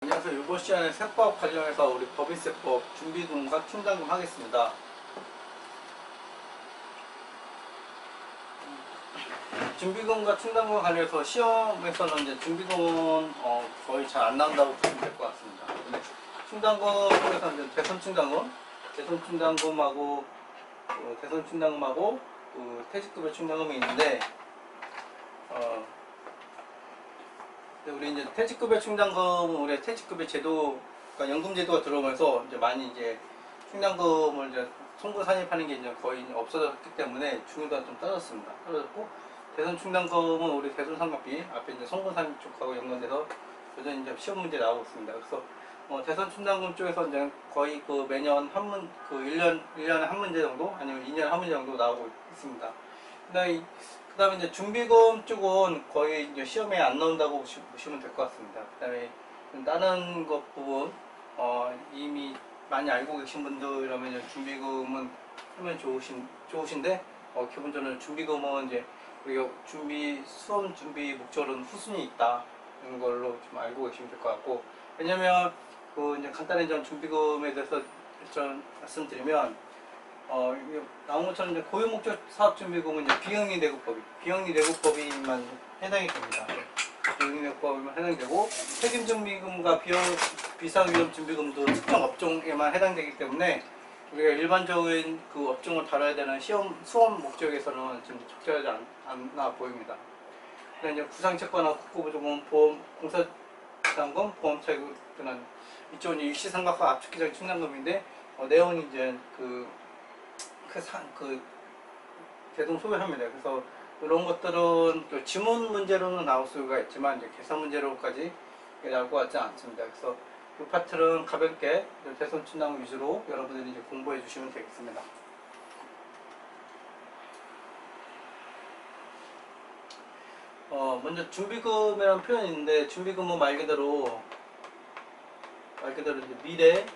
안녕하세요. 이번 시간에 세법 관련해서 우리 법인세법 준비금과 충당금 하겠습니다. 준비금과 충당금 관련해서 시험에서는 이제 준비금은 거의 잘 안 나온다고 보시면 될 것 같습니다. 근데 충당금에서 이제 대손충당금하고 퇴직급여 충당금이 있는데 우리 이제 퇴직급여 충당금은 우리 퇴직급여 제도, 그러니까 연금제도가 들어오면서 이제 많이 이제 충당금을 이제 송금 산입하는 게 이제 거의 없어졌기 때문에 중요도가 좀 떨어졌고, 대손 충당금은 우리 대손 상각비 앞에 이제 송금 산입 쪽하고 연관돼서 여전히 이제 시험 문제 나오고 있습니다. 그래서 대손 충당금 쪽에서 이제 거의 그 매년 그 1년에 한 문제 정도 아니면 2년에 한 문제 정도 나오고 있습니다. 그 다음에 이제 준비금 쪽은 거의 이제 시험에 안 나온다고 보시면 될 것 같습니다. 그 다음에 다른 것 부분, 이미 많이 알고 계신 분들이라면 이제 준비금은 하면 좋으신데, 기본적으로 준비금은 이제 우리가 수험 준비 목적으로는 후순위 있다. 이런 걸로 좀 알고 계시면 될 것 같고, 왜냐면 이제 간단히 좀 준비금에 대해서 좀 말씀드리면, 나온 것처럼 이제 고유목적 사업준비금은 이제 비영리내국법에만 해당이 됩니다. 비영리내국법에만 해당이 되고, 책임준비금과 비상위험준비금도 특정 업종에만 해당되기 때문에 우리가 일반적인 그 업종을 다뤄야 되는 수험 목적에서는 좀 적절하지 않나 보입니다. 그다음에 이제 구상채권과 국고보조금, 공사자금, 보험차익 등은 이쪽은 일시상각과 압축기장 충당금인데, 내용이 이제 대동 소멸합니다. 그래서 이런 것들은 지문 문제로는 나올 수가 있지만 이제 계산 문제로까지 나올 것 같지 않습니다. 그래서 이 파트는 가볍게 대손 충당금 위주로 여러분들이 이제 공부해 주시면 되겠습니다. 먼저 준비금이라는 표현이 있는데, 준비금은 말 그대로 이제 미래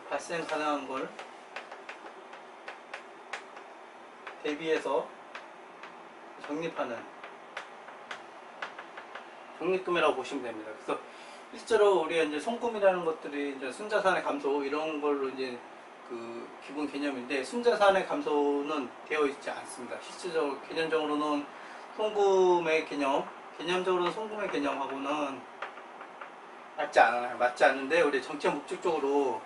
발생 가능한 걸 대비해서 적립금이라고 보시면 됩니다. 그래서 실제로 우리가 이제 송금이라는 것들이 이제 순자산의 감소 이런 걸로 이제 그 기본 개념인데, 순자산의 감소는 되어 있지 않습니다. 실질적으로 개념적으로는 개념적으로는 송금의 개념하고는 맞지 않는데, 우리 정책 목적적으로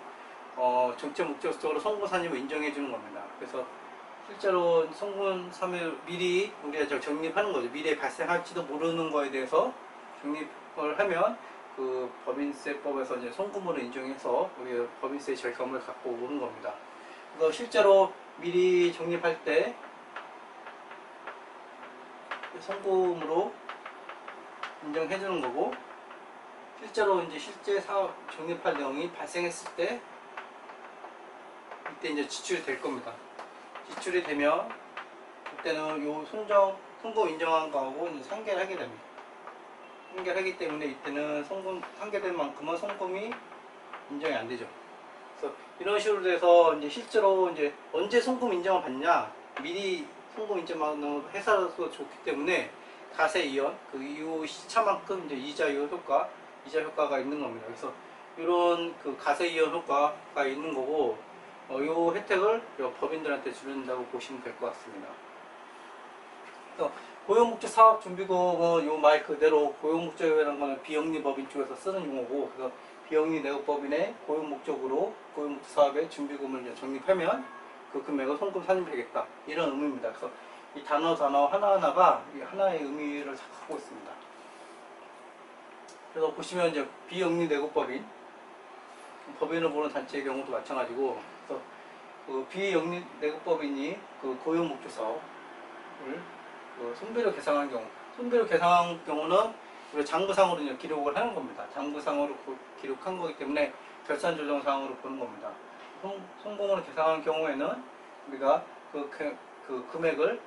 송금 산입을 인정해 주는 겁니다. 그래서 실제로 송금 산입을 미리 우리가 적립하는 거죠. 미래에 발생할지도 모르는 거에 대해서 적립을 하면 그 법인세법에서 이제 송금으로 인정해서 우리가 법인세 절감을 갖고 오는 겁니다. 그래서 실제로 미리 적립할 때 송금으로 인정해 주는 거고, 실제로 이제 실제 사업 적립할 내용이 발생했을 때 이때 이제 지출이 될 겁니다. 지출이 되면 그때는 요 송금 인정한 거하고 이제 상계를 하게 됩니다. 상계를 하기 때문에 이때는 상계된 만큼은 송금이 인정이 안 되죠. 그래서 이런 식으로 돼서 이제 실제로 이제 언제 송금 인정을 받냐, 미리 송금 인정만 해서도 좋기 때문에 가세 이연, 그 이후 시차만큼 이제 이자 효과가 있는 겁니다. 그래서 이런 그 가세 이연 효과가 있는 거고, 이 혜택을 법인들한테 주는다고 보시면 될 것 같습니다. 그래서 고용목적 사업준비금은 요 말 그대로 고용목적이라는 거는 비영리법인 쪽에서 쓰는 용어고, 그래서 비영리내국법인의 고용목적 사업의 준비금을 이제 적립하면 그 금액을 송금 산입하겠다, 이런 의미입니다. 그래서 이 단어 하나하나가 하나의 의미를 갖고 있습니다. 그래서 보시면 이제 비영리내국법인을 보는 단체의 경우도 마찬가지고, 그래서 그 비영리내국법인이 그 고용목적 사업을 손배로 계상한 경우는 우리 장부상으로 이제 기록을 하는 겁니다. 장부상으로 기록한 거기 때문에 결산 조정 사항으로 보는 겁니다. 송금으로 계상한 경우에는 우리가 그 금액을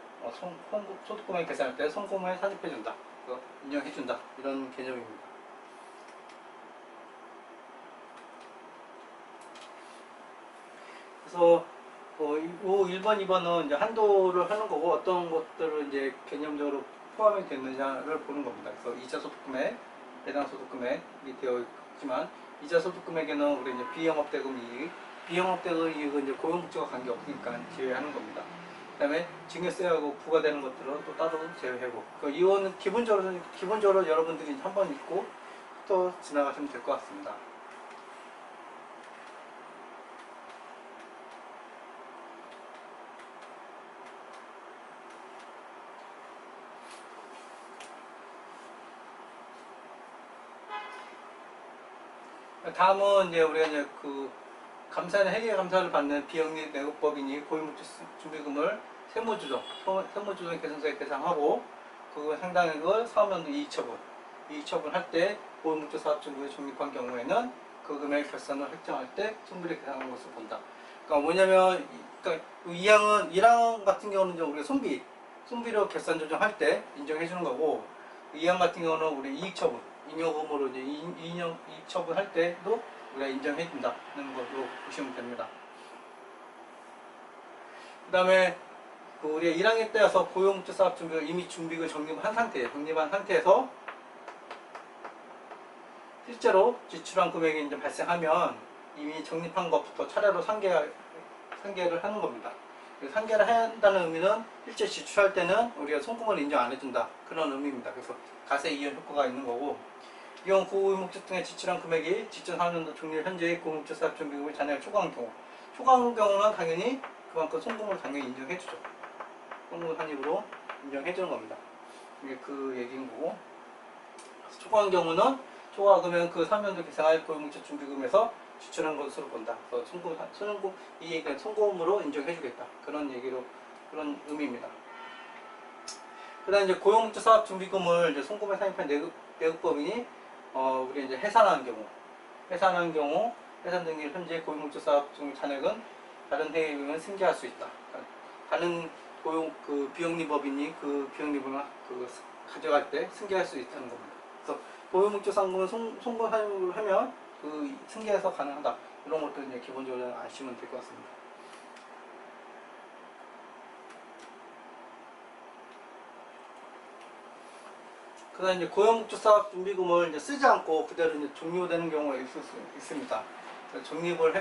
소득금액 계산할 때 송금에 산입해준다, 인정해준다, 이런 개념입니다. 그래서 1번, 2번은 이제 한도를 하는 거고, 어떤 것들을 이제 개념적으로 포함이 됐느냐를 보는 겁니다. 그래서 이자 소득금액, 배당 소득 금액이 되어 있지만 이자 소득 금액에는 우리 이제 비영업대금 이익, 비영업대금 이익은 이제 고용복지와 관계 없으니까 제외하는 겁니다. 그다음에 증여세하고 부과되는 것들은 또 따로 제외하고 그 이거는 기본적으로 여러분들이 한번 읽고 또 지나가시면 될 것 같습니다. 다음은 이제 우리가 이제 그 감사나 회계 감사를 받는 비영리 내국법인이 고용복지 준비금을 세무조정 계산서에 계산하고 그 상당액을 사업연도 이익처분 할 때 고용복지 사업준비에 적립한 경우에는 그 금액 결산을 획정할 때 충분히 계산하는 것을 본다. 그러니까 뭐냐면 그러니까 1항 같은 경우는 이제 우리가 손비로 결산 조정할 때 인정해 주는 거고 2항 같은 경우는 우리 이익처분 잉여금으로 이제 이익처분할 때도 우리가 인정해 준다는 걸로 보시면 됩니다. 그 다음에 그 우리가 1학년 때 와서 고용복지 사업 준비를 이미 준비를 적립한 상태에서 실제로 지출한 금액이 이제 발생하면 이미 적립한 것부터 차례로 상계를 하는 겁니다. 상계를 한다는 의미는 실제 지출할 때는 우리가 송금을 인정 안 해준다 그런 의미입니다. 그래서 가세 이연 효과가 있는 거고 이 경우 고용복지 등에 지출한 금액이 지출 4년도 종료 현재의 고용복지 사업 준비금을 잔액을 초과한 경우는 당연히 그만큼 송금을 당연히 인정해주죠. 송금 산입으로 인정해주는 겁니다. 이게 그 얘기인 거고 초과한 경우는 초과하면 그 3년도 계상할 고용복지 준비금에서 지출한 것으로 본다. 그래서 이 얘기는 송금으로 인정해주겠다. 그런 의미입니다. 그 다음에 이제 고용복지 사업 준비금을 이제 송금에 산입한 내국법인이 우리 이제 해산하는 경우 해산 등기 현재 고용복지 사업 중 잔액은 다른 해외에 의하면 승계할 수 있다. 그러니까 다른 비영리법인이 그 비영리법을 가져갈 때 승계할 수 있다는 겁니다. 그래서 고용복지 상금을 송금 사용을 하면 그 승계해서 가능하다. 이런 것들 이제 기본적으로 아시면 될 것 같습니다. 그 다음에 이제 고용복지 사업 준비금을 이제 쓰지 않고 그대로 이제 종료되는 경우가 있을 수 있습니다. 적립을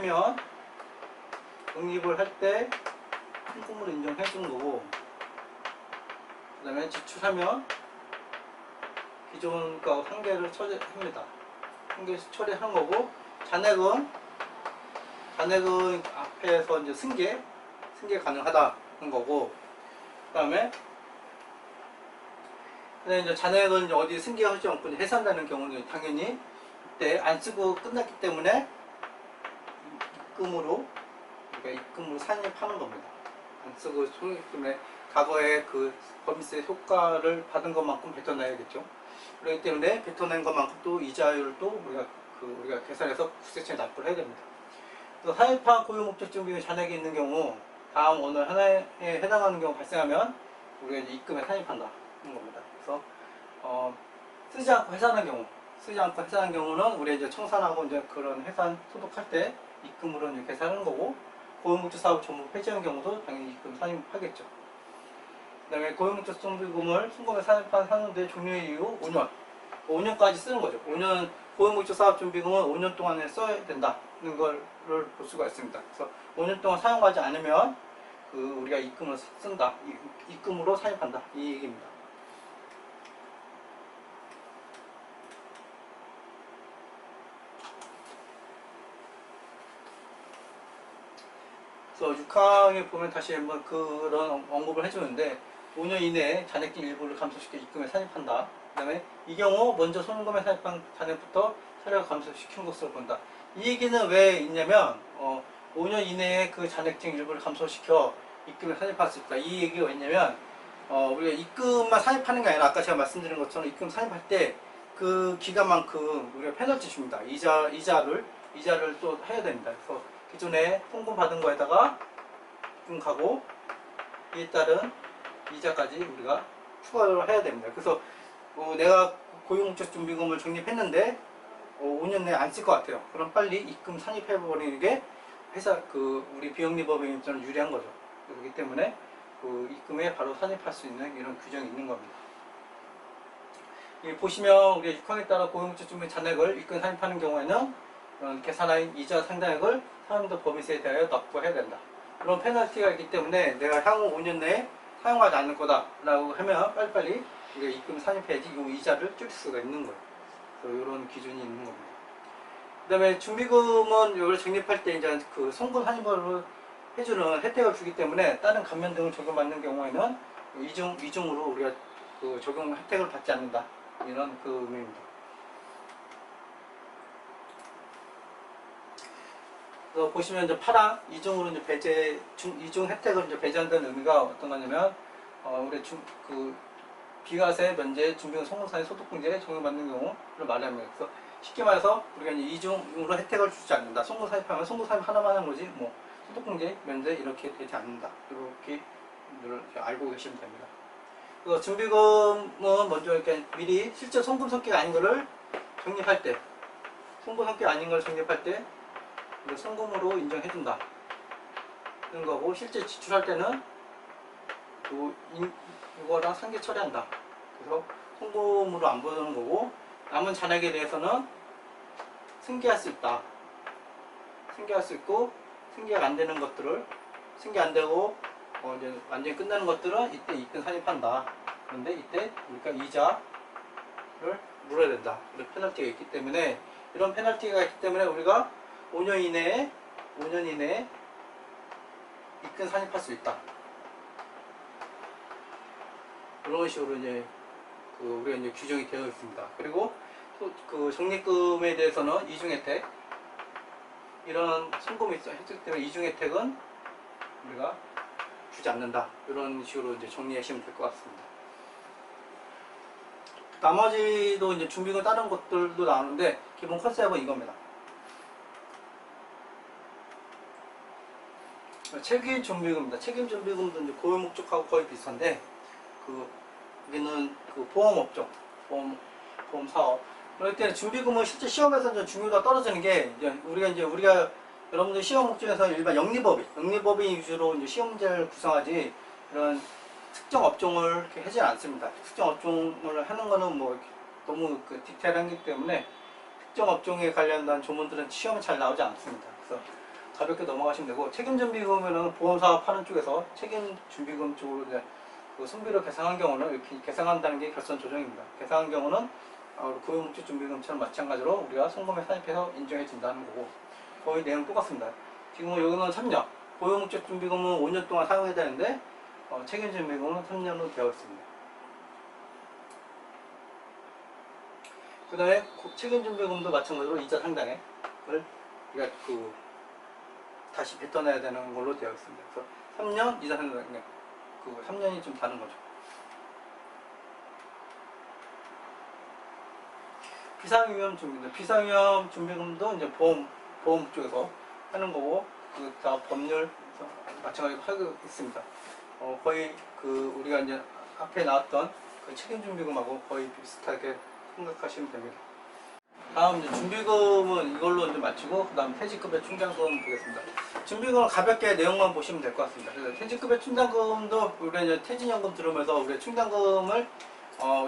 할 때 송금으로 인정해 주는 거고, 그 다음에 지출하면 기존과 한계를 처리합니다. 한계 처리한 거고, 잔액은 앞에서 이제 승계 가능하다는 거고, 그 다음에 이제 잔액은 이제 어디 승계하지 않고 해산되는 경우는 당연히 이때 안 쓰고 끝났기 때문에 입금으로 산입하는 겁니다. 안 쓰고 손익금에 과거에 그 법인세 효과를 받은 것만큼 뱉어내야겠죠. 그렇기 때문에 뱉어낸 것만큼 또 이자율도 우리가 계산해서 국세청에 납부를 해야 됩니다. 그래서 사입한 고용목적 준비 잔액이 있는 경우 다음 어느 하나에 해당하는 경우 발생하면 우리가 이제 입금에 산입한다는 겁니다. 그래서 쓰지 않고 해산한 경우는 우리 이제 청산하고 이제 그런 해산 소득할 때 입금으로 이제 계산하는 거고, 고용복지 사업 전부 폐지한 경우도 당연히 입금 산입하겠죠. 그다음에 고용복지 준비금을 송금에 산입한 사는데 종료의 이후 5년까지 쓰는 거죠. 5년 고용복지 사업 준비금은 5년 동안에 써야 된다는 걸 볼 수가 있습니다. 그래서 5년 동안 사용하지 않으면 우리가 입금을 쓴다, 입금으로 산입한다 이 얘기입니다. 그래서 6항에 보면 다시 한번 그런 언급을 해주는데 5년 이내에 잔액金일부를 감소시켜 입금에 산입한다. 그 다음에 이 경우 먼저 송금에 산입한 잔액부터 차례가 감소시킨 것으로 본다. 이 얘기는 왜 있냐면 5년 이내에 그 잔액金일부를 감소시켜 입금에 산입할 수 있다. 이 얘기가 왜냐면 우리가 입금만 산입하는 게 아니라 아까 제가 말씀드린 것처럼 입금 산입할 때 그 기간만큼 우리가 페널티 줍니다. 이자를 또 해야 됩니다. 그래서 기존에 송금 받은 거에다가 입금 가고 이에 따른 이자까지 우리가 추가를 해야 됩니다. 그래서 내가 고용복지 준비금을 적립했는데 5년 내에 안 쓸 것 같아요. 그럼 빨리 입금 산입해버리는 게 우리 비영리법인 입장은 유리한 거죠. 그렇기 때문에 입금에 바로 산입할 수 있는 이런 규정이 있는 겁니다. 보시면 우리 유형에 따라 고용주주민 잔액을 입금 산입하는 경우에는 이런 계산하인 이자 상당액을 사용자 법인세에 대하여 납부해야 된다. 그런 페널티가 있기 때문에 내가 향후 5년 내에 사용하지 않을 거다라고 하면 빨리빨리 우리가 입금 산입해야지 이 이자를 줄일 수가 있는 거예요. 그래서 이런 기준이 있는 겁니다. 그 다음에 준비금은 이걸 적립할 때 이제 그 송금 산입을 해주는 혜택을 주기 때문에 다른 감면 등을 적용받는 경우에는 이중으로 우리가 그 적용 혜택을 받지 않는다. 이런 그 의미입니다. 그래서 보시면 이제 파랑 이중으로 이제 배제 이중 혜택을 이제 배제한다는 의미가 어떤 거냐면 우리 그 비과세 면제 준비금 송금산입 소득공제에 적용받는 경우를 말합니다. 그래서 쉽게 말해서 우리가 이제 이중으로 혜택을 주지 않는다. 송금 산입하면 송금 산입 하나만 하는 거지 뭐 소득공제 면제 이렇게 되지 않는다. 이렇게 알고 계시면 됩니다. 그래서 준비금은 먼저 이렇게 미리 실제 송금 성격이 아닌 거를 적립할 때, 송금 성격이 아닌 걸 적립할 때 송금으로 인정해준다. 이런 거고 실제 지출할 때는 이거랑 상계 처리한다. 그래서 송금으로 안 보는 거고 남은 잔액에 대해서는 승계할 수 있다. 승계할 수 있고 승계가 안 되는 것들을 승계 안 되고 이제 완전히 끝나는 것들은 이때 입금 산입한다. 그런데 이때 우리가 이자를 물어야 된다. 이런 페널티가 있기 때문에 이런 페널티가 있기 때문에 우리가 5년 이내에 입금 산입할 수 있다. 이런 식으로 이제 우리가 이제 규정이 되어 있습니다. 그리고 또 그 적립금에 대해서는 이중 혜택 이런 송금이 했기 때문에 이중 혜택은 우리가 주지 않는다. 이런 식으로 이제 정리하시면 될 것 같습니다. 나머지도 이제 준비금 다른 것들도 나오는데 기본 컨셉은 이겁니다. 책임 준비금입니다. 책임 준비금도 이제 고유 목적하고 거의 비슷한데 여기는 그 보험 업종, 보험 사업. 그럴 때는 준비금은 실제 시험에서 좀 중요도가 떨어지는 게 우리가 여러분들 시험 목적에서 일반 영리법인 위주로 이제 시험 문제를 구성하지 이런 특정 업종을 이렇게 하지 않습니다. 특정 업종을 하는 거는 뭐 너무 그 디테일하기 때문에 특정 업종에 관련된 조문들은 시험에 잘 나오지 않습니다. 그래서 가볍게 넘어가시면 되고 책임준비금은 보험사업 하는 쪽에서 책임준비금 쪽으로 이제 그 손비를 계상한 경우는 이렇게 계상한다는 게 결선 조정입니다. 계상한 경우는 고유목적준비금처럼 마찬가지로 우리가 송금에 산입해서 인정해 준다는 거고 거의 내용 똑같습니다. 지금 여기는 3년, 고유목적준비금은 5년 동안 사용해야 되는데 책임준비금은 3년으로 되어 있습니다. 그 다음에 책임준비금도 마찬가지로 이자 상당액을 우리가 다시 뱉어내야 되는 걸로 되어 있습니다. 그래서 3년 이자 상당액 3년이 좀 다른 거죠. 비상위험 준비금, 비상위험 준비금도 이제 보험 쪽에서 하는 거고 다 법률 마찬가지로 하고 있습니다. 거의 우리가 이제 앞에 나왔던 책임 준비금하고 거의 비슷하게 생각하시면 됩니다. 다음 이제 준비금은 이걸로 이제 마치고 그다음 퇴직급여 충당금 보겠습니다. 준비금은 가볍게 내용만 보시면 될 것 같습니다. 그래서 퇴직급여 충당금도 우리가 이제 퇴직연금 들으면서 우리가 충당금을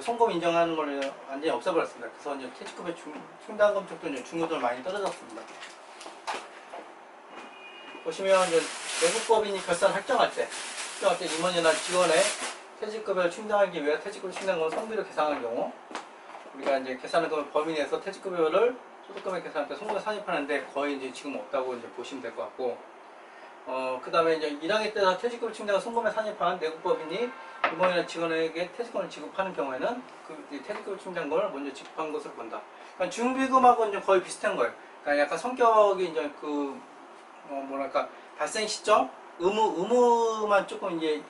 송금 인정하는 걸 완전히 없애버렸습니다. 그래서 이제 퇴직급여 충당금 쪽도 이제 중요도를 많이 떨어졌습니다. 보시면 이제 외국법인이 결산 확정할 때 임원이나 직원의 퇴직급여를 충당하기 위해 퇴직급여 충당금을 성비로 계산하는 경우 우리가 이제 계산을 범위 내에서 퇴직급여를 소득금액 계산할 때 송금에 산입하는데 거의 이제 지금 없다고 이제 보시면 될 것 같고 그 다음에 이제 1학기 때 퇴직급여 충당을 송금에 산입한 내국법인이 임원이나 직원에게 퇴직금을 지급하는 경우에는 퇴직급여 충당금을 먼저 지급한 것을 본다. 그러니까 준비금하고 이제 거의 비슷한 거예요. 그러니까 약간 성격이 이제 뭐랄까 발생 시점 의무만 조금 이제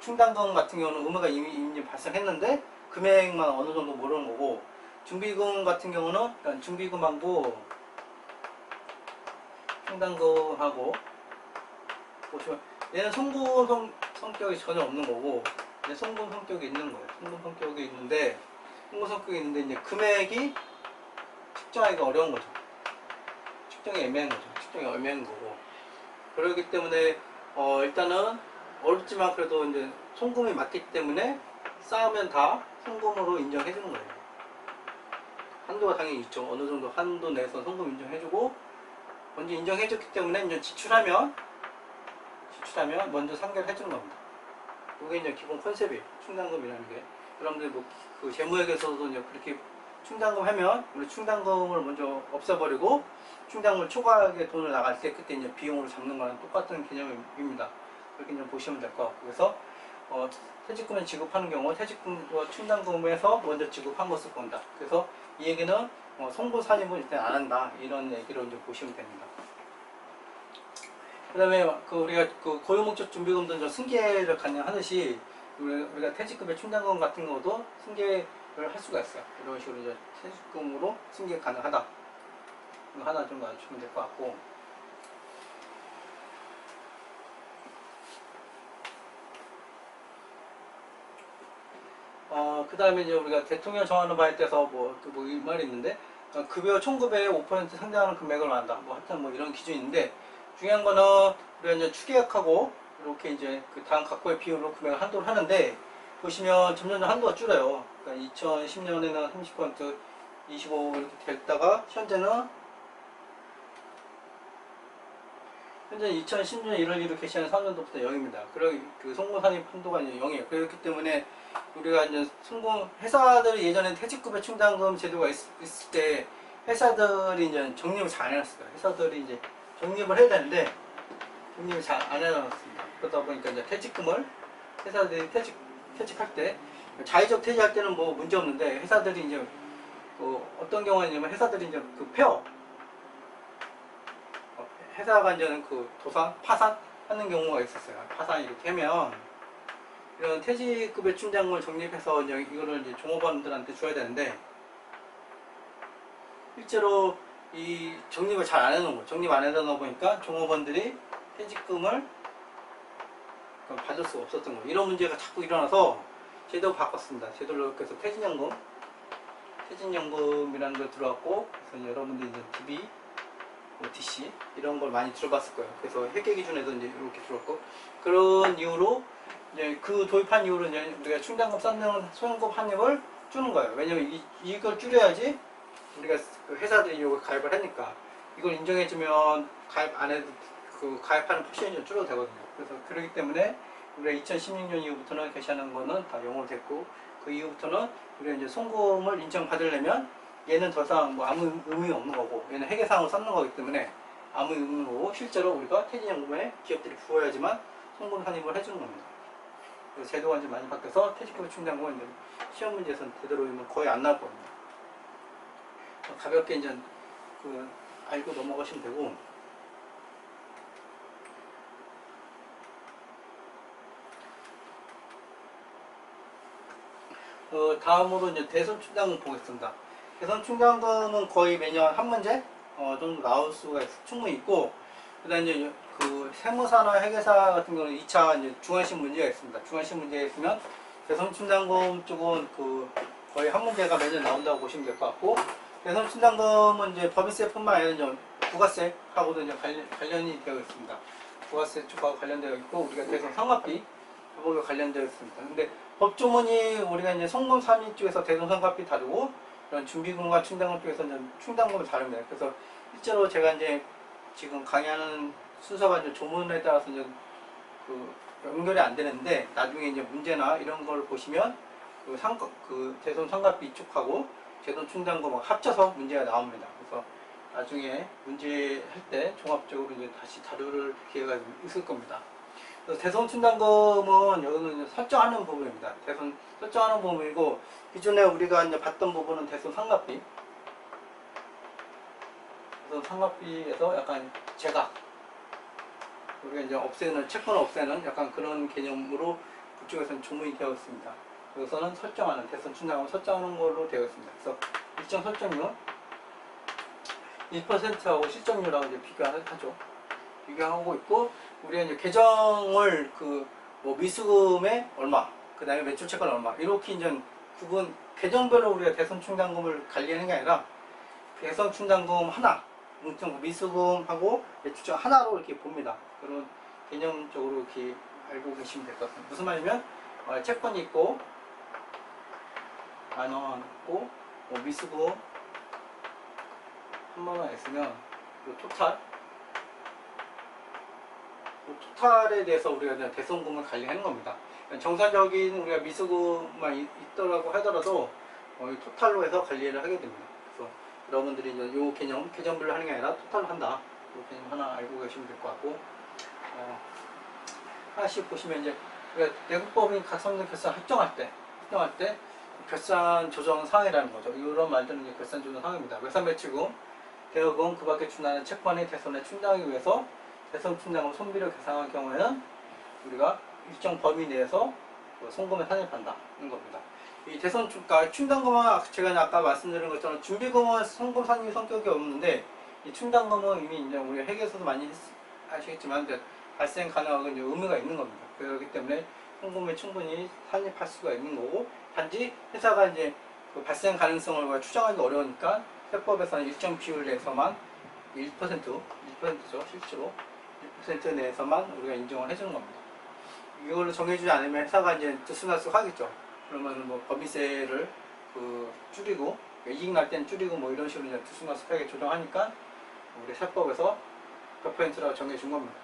충당금 같은 경우는 의무가 이미 발생했는데 금액만 어느 정도 모르는 거고 준비금 같은 경우는 일단 준비금하고 충당금하고 보시면 얘는 송금 성격이 전혀 없는 거고 얘는 송금 성격이 있는 거예요. 송금 성격이 있는데 이제 금액이 측정하기가 어려운 거죠. 측정이 애매한 거고 그렇기 때문에 일단은 어렵지만 그래도 이제 송금이 맞기 때문에 쌓으면 다 송금으로 인정해 주는 거예요. 한도가 당연히 있죠. 어느 정도 한도 내에서 송금 인정해주고, 먼저 인정해줬기 때문에 이제 지출하면 먼저 상계를 해주는 겁니다. 그게 이제 기본 컨셉이에요. 충당금이라는 게. 여러분들 그 재무회계에서도 이제 그렇게 충당금 하면 우리 충당금을 먼저 없애버리고 충당금을 초과하게 돈을 나갈 때 그때 이제 비용으로 잡는 거랑 똑같은 개념입니다. 그렇게 좀 보시면 될 것 같고, 그래서 퇴직금을 지급하는 경우 퇴직금과 충당금에서 먼저 지급한 것을 본다. 그래서 이 얘기는 송부 산입을 일단 안 한다, 이런 얘기로 이제 보시면 됩니다. 그 다음에 우리가 그 고용목적 준비금도 이제 승계를 가능하듯이 우리가 퇴직금의 충당금 같은 것도 승계를 할 수가 있어요. 이런 식으로 이제 퇴직금으로 승계 가능하다. 이거 하나 좀 알아주시면 될 것 같고. 그 다음에 이제 우리가 대통령 정하는 바에 따라서 이 말이 있는데, 급여 총급의 5% 상당하는 금액을 말한다. 하여튼 이런 기준이 있는데, 중요한 거는 우리가 이제 추계약하고 이렇게 이제 그 당 각고의 비율로 금액을 한도를 하는데, 보시면 점점 한도가 줄어요. 그러니까 2010년에는 30%, 25 이렇게 됐다가 현재는 2010년 1월 1일 개시하는 3년도부터 0입니다. 그리고 그 송금 산입 한도가 이제 0이에요. 그렇기 때문에 우리가 이제 회사들이 예전에 퇴직급여 충당금 제도가 있을 때 회사들이 이제 적립을 잘 안 해놨어요. 회사들이 이제 적립을 해야 되는데 적립을 잘 안 해놨습니다. 그러다 보니까 이제 퇴직금을 회사들이 퇴직할 때 자의적 퇴직할 때는 문제 없는데, 회사들이 이제 어떤 경우냐면 회사들이 이제 그 폐업, 회사가 이제는 도산, 파산 하는 경우가 있었어요. 파산 이렇게 하면 이런 퇴직급여 충당금을 적립해서 이제 이거를 이제 종업원들한테 줘야 되는데, 실제로 이 적립을 잘 안 해놓은 거예요. 적립 안 해놓다 보니까 종업원들이 퇴직금을 받을 수가 없었던 거예요. 이런 문제가 자꾸 일어나서 제도 바꿨습니다. 제도를 그래서 퇴직연금이라는 걸 들어왔고, 그래서 여러분들 이제 DB, DC 이런 걸 많이 들어봤을 거예요. 그래서 회계 기준에도 이제 이렇게 들어왔고, 그런 이유로 이제 그 도입한 이후로 이제 우리가 충당금 쌓는 소연금 환입을 주는 거예요. 왜냐면 이걸 줄여야지 우리가 회사들이 이걸 가입을 하니까, 이걸 인정해주면 가입 안 해도 가입하는 퍼센트가 좀 줄어도 되거든요. 그래서 그렇기 때문에 우리가 2016년 이후부터는 개시하는 거는 다 영어로 됐고, 그 이후부터는 우리가 이제 송금을 인정받으려면 얘는 더 이상 아무 의미가 없는 거고, 얘는 회계상으로 쌓는 거기 때문에 아무 의미 없는 거고, 실제로 우리가 퇴직연금에 기업들이 부어야지만 송금 산입을 해주는 겁니다. 그래서 제도가 이제 많이 바뀌어서 퇴직급여 충당금은 이제 시험 문제에서는 되도록이면 거의 안 나올 겁니다. 가볍게 이제 알고 넘어가시면 되고, 다음으로 이제 대손 충당금 보겠습니다. 대손 충당금은 거의 매년 한 문제 정도 나올 수가 충분히 있고, 그다음 이제 그 세무사나 회계사 같은 경우는 2차 이제 중간식 문제가 있습니다. 중간식 문제가 있으면 대손 충당금 쪽은 거의 한 문제가 매년 나온다고 보시면 될 것 같고, 대손 충당금은 이제 법인세뿐만 아니라 부가세하고도 이제 관련이 되어 있습니다. 부가세 쪽하고 관련되어 있고, 우리가 대손 상각비 그거가 관련되어 있습니다. 근데 법조문이 우리가 이제 송금 산입 쪽에서 대손 상각비 다르고, 이런 준비금과 충당금 쪽에서는 충당금이 다릅니다. 그래서 실제로 제가 이제 지금 강의하는 순서가 이제 조문에 따라서 이제 연결이 안 되는데, 나중에 이제 문제나 이런 걸 보시면 대손 상각비 쪽하고 대손 충당금 합쳐서 문제가 나옵니다. 그래서 나중에 문제 할 때 종합적으로 이제 다시 다룰 기회가 있을 겁니다. 그래서 대손 충당금은 여기는 이제 설정하는 부분입니다. 대손 설정하는 부분이고, 기존에 우리가 이제 봤던 부분은 대손 상각비. 대손 상각비에서 약간 제각, 우리가 이제 채권을 없애는 약간 그런 개념으로 그쪽에서는 조문이 되어 있습니다. 여기서는 설정하는, 대손 충당금을 설정하는 걸로 되어 있습니다. 그래서 일정 설정률 1%하고 실정률하고 이제 비교하죠. 비교하고 있고, 우리가 이제 계정을 미수금에 얼마, 그 다음에 매출채권 얼마, 이렇게 이제 계정별로 우리가 대손 충당금을 관리하는 게 아니라 대손 충당금 하나, 미수금하고 매출채권 하나로 이렇게 봅니다. 그런 개념적으로 이렇게 알고 계시면 될 것 같습니다. 무슨 말이냐면 채권이 있고, 만원 있고, 미수금 3만 원 있으면 그 토탈에 대해서 우리가 이제 대손금을 관리하는 겁니다. 정상적인 우리가 미수금만 있더라고 하더라도 이 토탈로 해서 관리를 하게 됩니다. 그래서 여러분들이 이제 요 계정별로 하는 게 아니라 토탈로 한다. 요 개념 하나 알고 계시면 될 것 같고, 하나씩 보시면 이제 우리가 내국법인 각성된 결산 확정할 때 결산 조정 사항이라는 거죠. 이런 말들은 이제 결산 조정 사항입니다. 외산 매출금, 대여금, 그 밖에 준하는 채권의 대손에 충당하기 위해서 대손 충당금 손비를 계산할 경우에는 우리가 일정 범위 내에서 송금을 산입한다는 겁니다. 이 대손 충당금은 제가 아까 말씀드린 것처럼 준비금은 송금 산입 성격이 없는데, 이 충당금은 이미 이제 우리 회계에서도 많이 아시겠지만 발생 가능하고 이제 의무가 있는 겁니다. 그렇기 때문에 송금에 충분히 산입할 수가 있는 거고, 단지 회사가 이제 그 발생 가능성을 추정하기 어려우니까 세법에서는 일정 비율 내에서만 1%죠 실제로 1% 내에서만 우리가 인정을 해주는 겁니다. 이걸로 정해주지 않으면 회사가 이제 들쑥날쑥 하겠죠. 그러면 뭐 법인세를 줄이고, 이익 날 때는 줄이고 뭐 이런 식으로 이제 들쑥날쑥하게 조정하니까 우리 세법에서 몇 %라고 정해준 겁니다.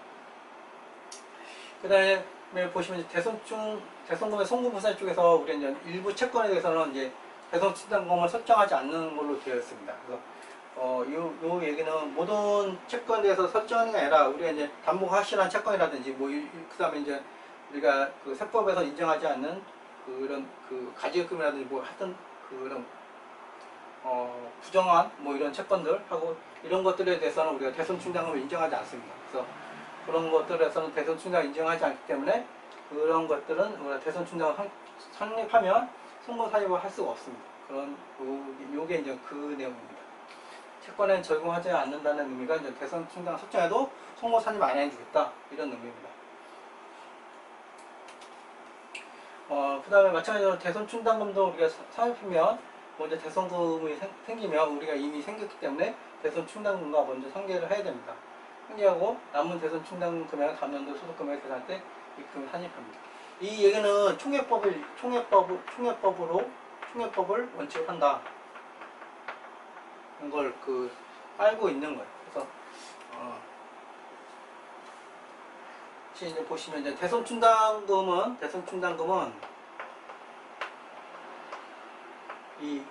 그 다음에 보시면 이제 대손금의 송금부산 쪽에서 우리 이제 일부 채권에 대해서는 이제 대손 충당금을 설정하지 않는 걸로 되어 있습니다. 그래서 요 얘기는 모든 채권에 대해서 설정하는 게 아니라, 우리가 이제 담보 확실한 채권이라든지 그 다음에 이제 우리가 그 세법에서 인정하지 않는 그런 가지급금이라든지 뭐 하여튼 그런 부정한 뭐 이런 채권들 하고 이런 것들에 대해서는 우리가 대손 충당금을 인정하지 않습니다. 그래서 그런 것들에서는 대손 충당을 인정하지 않기 때문에 그런 것들은 우리가 대손 충당을 성립하면 송금 산입을 할 수가 없습니다. 요게 이제 그 내용입니다. 채권에 적용하지 않는다는 의미가 이제 대손 충당 설정해도 송금 산입 안 해주겠다 이런 의미입니다. 그 다음에 마찬가지로 대손 충당금도 우리가 산입하면 먼저 대손금이 생기면 우리가 이미 생겼기 때문에 대손 충당금과 먼저 상계를 해야 됩니다. 상계하고 남은 대손 충당금 금액을 다음 연도 소득 금액을 계산할 때 입금을 산입합니다. 이 얘기는 총회법을 원칙을 한다. 이걸 알고 있는 거예요. 그래서 이제 보시면 이제 대손 충당금은 이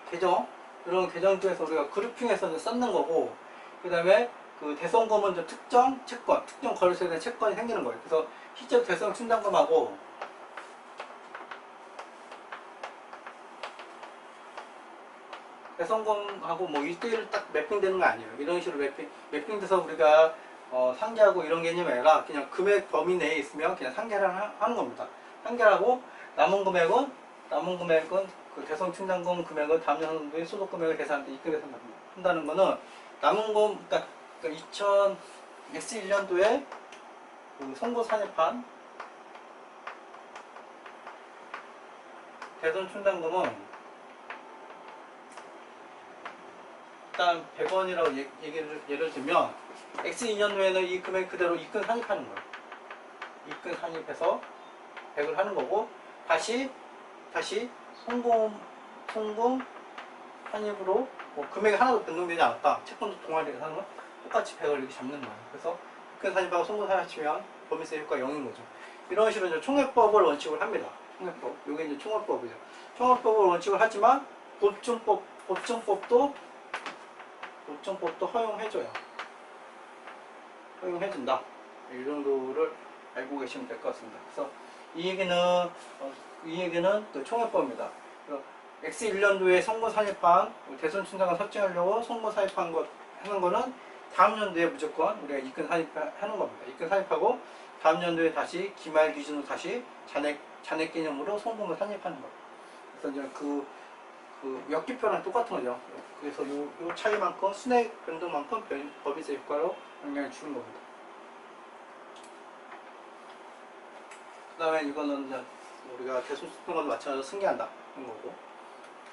이런 계정 중에서 우리가 그룹핑해서 쌓는 거고, 그 다음에 그 대손금은 이제 특정 거래소에 대한 채권이 생기는 거예요. 그래서 실제로 대손 충당금하고 대손금하고 뭐 1대1로 딱 매핑되는 거 아니에요. 이런 식으로 매핑돼서 우리가 상계하고 이런 개념이 아니라 그냥 금액 범위 내에 있으면 그냥 상계를 하는 겁니다. 상계하고 남은 금액은 그 대손 충당금 금액을 다음 연도의 소득 금액을 계산할 때 입금해서 한다는 거는 남은 그러니까 X1년도에 그 송고 산입한 대손 충당금은 일단 100원이라고 예를 들면 X2년도에는 이 금액 그대로 입금 산입하는 거예요. 입금 산입해서 100을 하는 거고, 다시 송금 산입으로 뭐 금액이 하나도 변동되지 않았다. 채권도 동아리에서 하는 건 똑같이 100을 이렇게 잡는 거예요. 그래서 입금 산입하고 송금 산입하면 법인세 효과 0인 거죠. 이런 식으로 이제 총회법을 원칙을 합니다. 총회법. 이게 이제 총회법이죠. 총회법을 원칙을 하지만 법정법도 허용해줘요. 허용해준다. 이 정도를 알고 계시면 될 것 같습니다. 그래서 이 얘기는 또 총회법입니다. X1년도에 송고 산입한 대손 충당을 설정하려고 송고 산입한 하는 거는 다음 연도에 무조건 우리가 입금 산입하는 겁니다. 입금 산입하고 다음 연도에 다시 기말 기준으로 다시 잔액 개념으로 송금을 산입하는 겁니다. 그래서 이제 그 역기표랑 똑같은 거죠. 그래서 요 차이만큼 순액 변동만큼 법인세 효과로 영향을 주는 겁니다. 그 다음에 이거는 우리가 대손 충당금도 마찬가지로 승계한다 하는 거고,